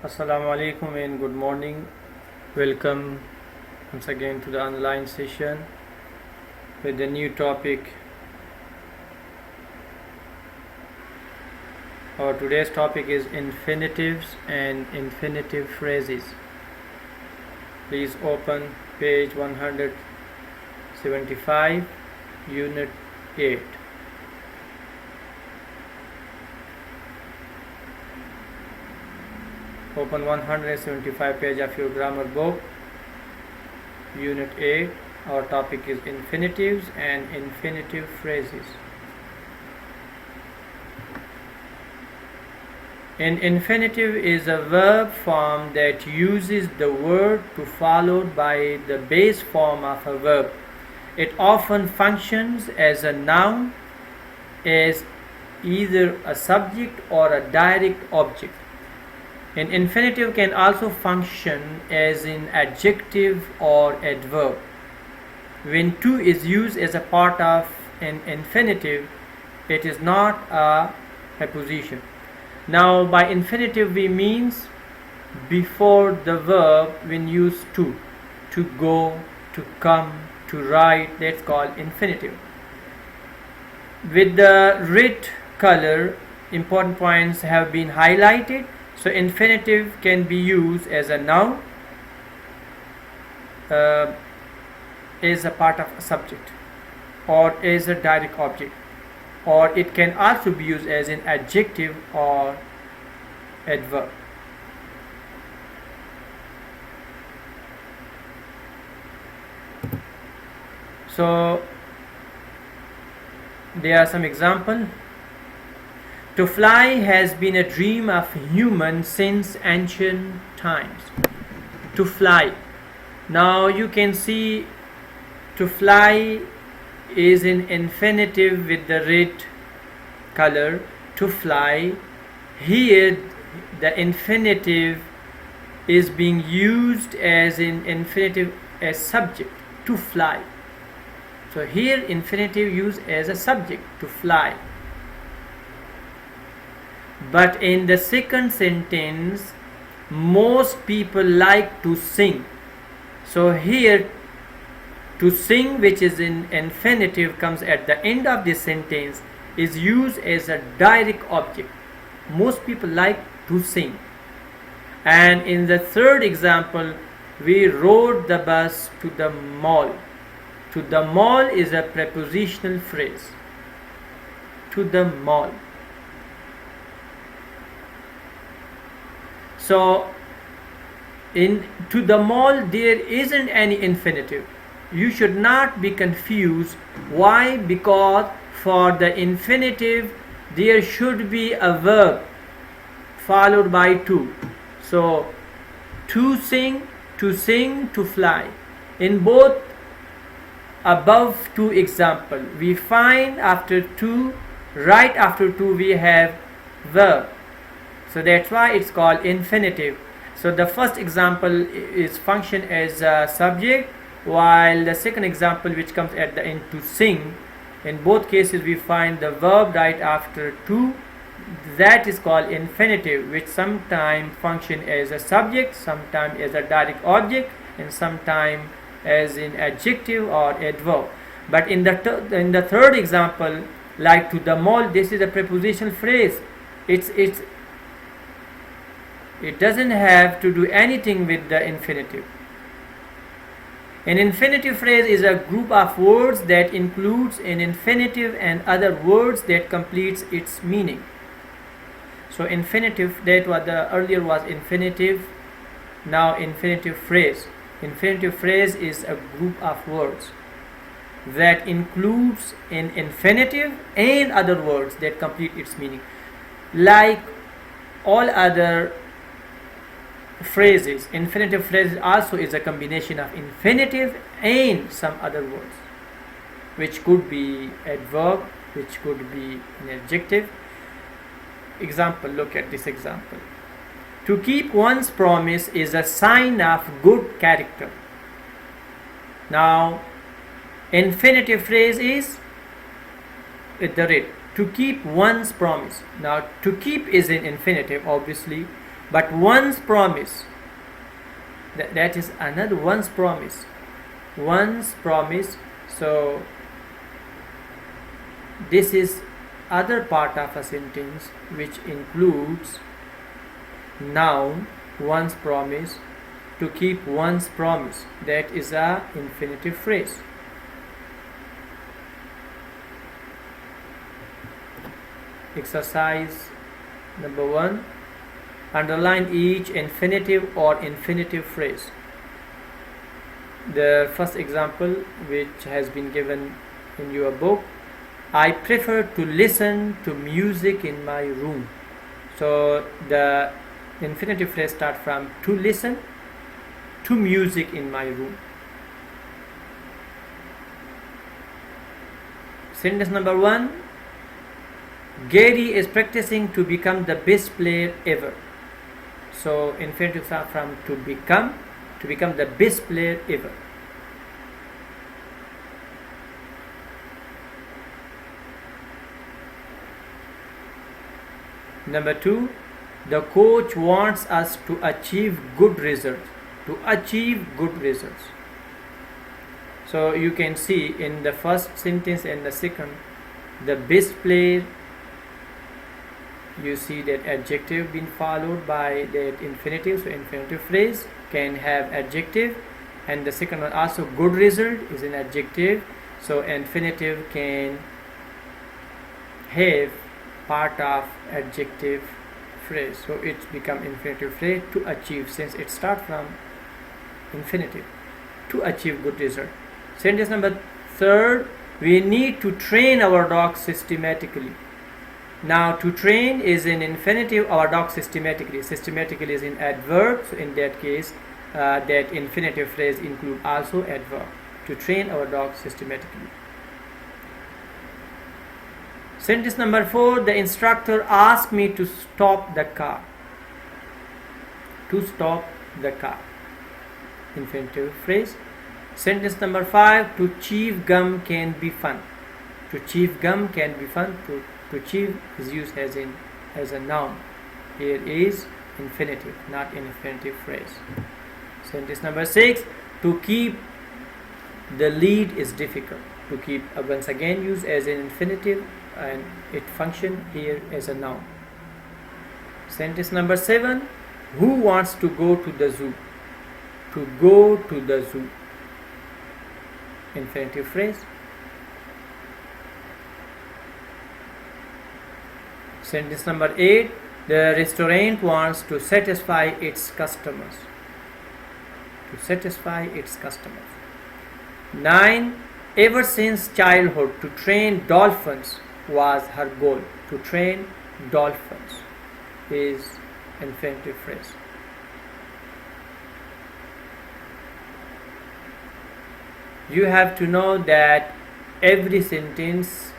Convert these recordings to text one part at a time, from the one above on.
Assalamu alaikum and good morning. Welcome once again to the online session with a new topic. Our today's topic is infinitives and infinitive phrases. Please open page 175, unit 8. Open 175 page of your grammar book, unit 8. Our topic is infinitives and infinitive phrases. An infinitive is a verb form that uses the word to followed by the base form of a verb. It often functions as a noun, as either a subject or a direct object. An infinitive can also function as an adjective or adverb. When to is used as a part of an infinitive, it is not a preposition. Now, by infinitive we means before the verb when used to go, to come, to write, that's called infinitive. With the red color, important points have been highlighted. So infinitive can be used as a noun, as a part of a subject, or as a direct object, or it can also be used as an adjective or adverb. So there are some examples. To fly has been a dream of humans since ancient times. To fly. Now you can see to fly is an infinitive with the red color. To fly. Here the infinitive is being used as an infinitive as subject. To fly. So here infinitive used as a subject. To fly. But in the second sentence, most people like to sing. So here, to sing, which is in infinitive, comes at the end of this sentence, is used as a direct object. Most people like to sing. And in the third example, we rode the bus to the mall. To the mall is a prepositional phrase. To the mall. So, to the mall there isn't any infinitive. You should not be confused. Why? Because for the infinitive there should be a verb followed by to. So, to sing, to fly. In both above two examples, we find after to, right after to we have verb. So that's why it's called infinitive. So the first example is function as a subject, while the second example, which comes at the end, to sing, in both cases we find the verb right after to. That is called infinitive, which sometimes function as a subject, sometimes as a direct object, and sometimes as an adjective or adverb. But in the third example, like to the mall, this is a prepositional phrase. It doesn't have to do anything with the infinitive. An infinitive phrase is a group of words that includes an infinitive and other words that completes its meaning. So infinitive, that was the earlier was infinitive, now infinitive phrase. Infinitive phrase is a group of words that includes an infinitive and other words that complete its meaning. Like all other phrases, infinitive phrase also is a combination of infinitive and some other words, which could be adverb, which could be an adjective. Example, look at this example. To keep one's promise is a sign of good character. Now, infinitive phrase is with the red. To keep one's promise. Now, to keep is an infinitive, obviously. But once promise, that is another once promise. Once promise. So this is other part of a sentence which includes noun once promise, to keep one's promise. That is a infinitive phrase. Exercise number 1. Underline each infinitive or infinitive phrase. The first example, which has been given in your book, I prefer to listen to music in my room. So the infinitive phrase starts from to listen to music in my room. Sentence number 1. Gary is practicing to become the best player ever. So infinitive start from to become the best player ever. Number 2. The coach wants us to achieve good results. To achieve good results. So you can see in the first sentence and the second, the best player, you see that adjective being followed by that infinitive. So infinitive phrase can have adjective, and the second one also good result is an adjective. So infinitive can have part of adjective phrase. So it's become infinitive phrase to achieve, since it starts from infinitive, to achieve good result. Sentence number 3. We need to train our dog systematically. Now to train is in infinitive, our dog systematically. Systematically is in adverb. So in that case, that infinitive phrase include also adverb. To train our dog systematically. Sentence number 4. The instructor asked me to stop the car. To stop the car. Infinitive phrase. Sentence number 5. To chew gum can be fun. To chew gum can be fun. To chew is used as a noun. Here is infinitive, not an infinitive phrase. Sentence number 6. To keep the lead is difficult. To keep once again used as an infinitive, and it function here as a noun. Sentence number 7. Who wants to go to the zoo? To go to the zoo. Infinitive phrase. Sentence number 8. The restaurant wants to satisfy its customers. To satisfy its customers. 9. Ever since childhood, to train dolphins was her goal. To train dolphins is infinitive phrase. You have to know that every sentence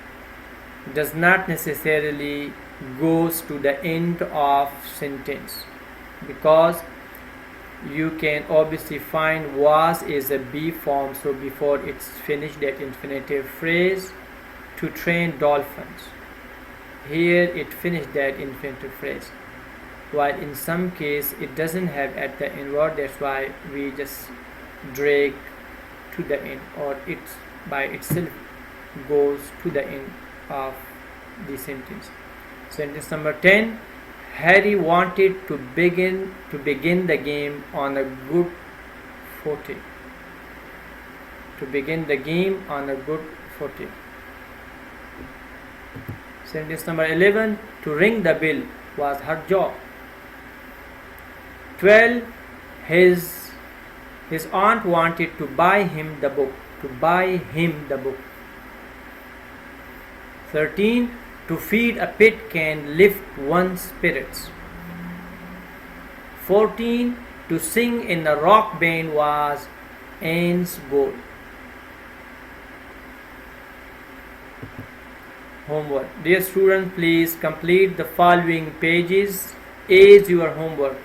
does not necessarily goes to the end of sentence, because you can obviously find was is a be form, so before it's finished that infinitive phrase, to train dolphins. Here it finished that infinitive phrase, while in some case it doesn't have at the end word. That's why we just drag to the end, or it's by itself goes to the end of the sentence. Sentence number 10. Harry wanted to begin the game on a good footing. To begin the game on a good footing. Sentence number 11. To ring the bell was her job. 12. His aunt wanted to buy him the book. To buy him the book. 13. To feed a pet can lift one's spirits. 14. To sing in a rock band was Anne's goal. Homework. Dear students, please complete the following pages as your homework,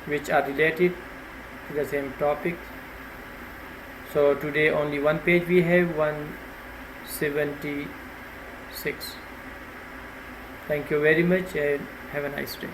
which are related to the same topic. So today only one page we have, 176. Thank you very much and have a nice day.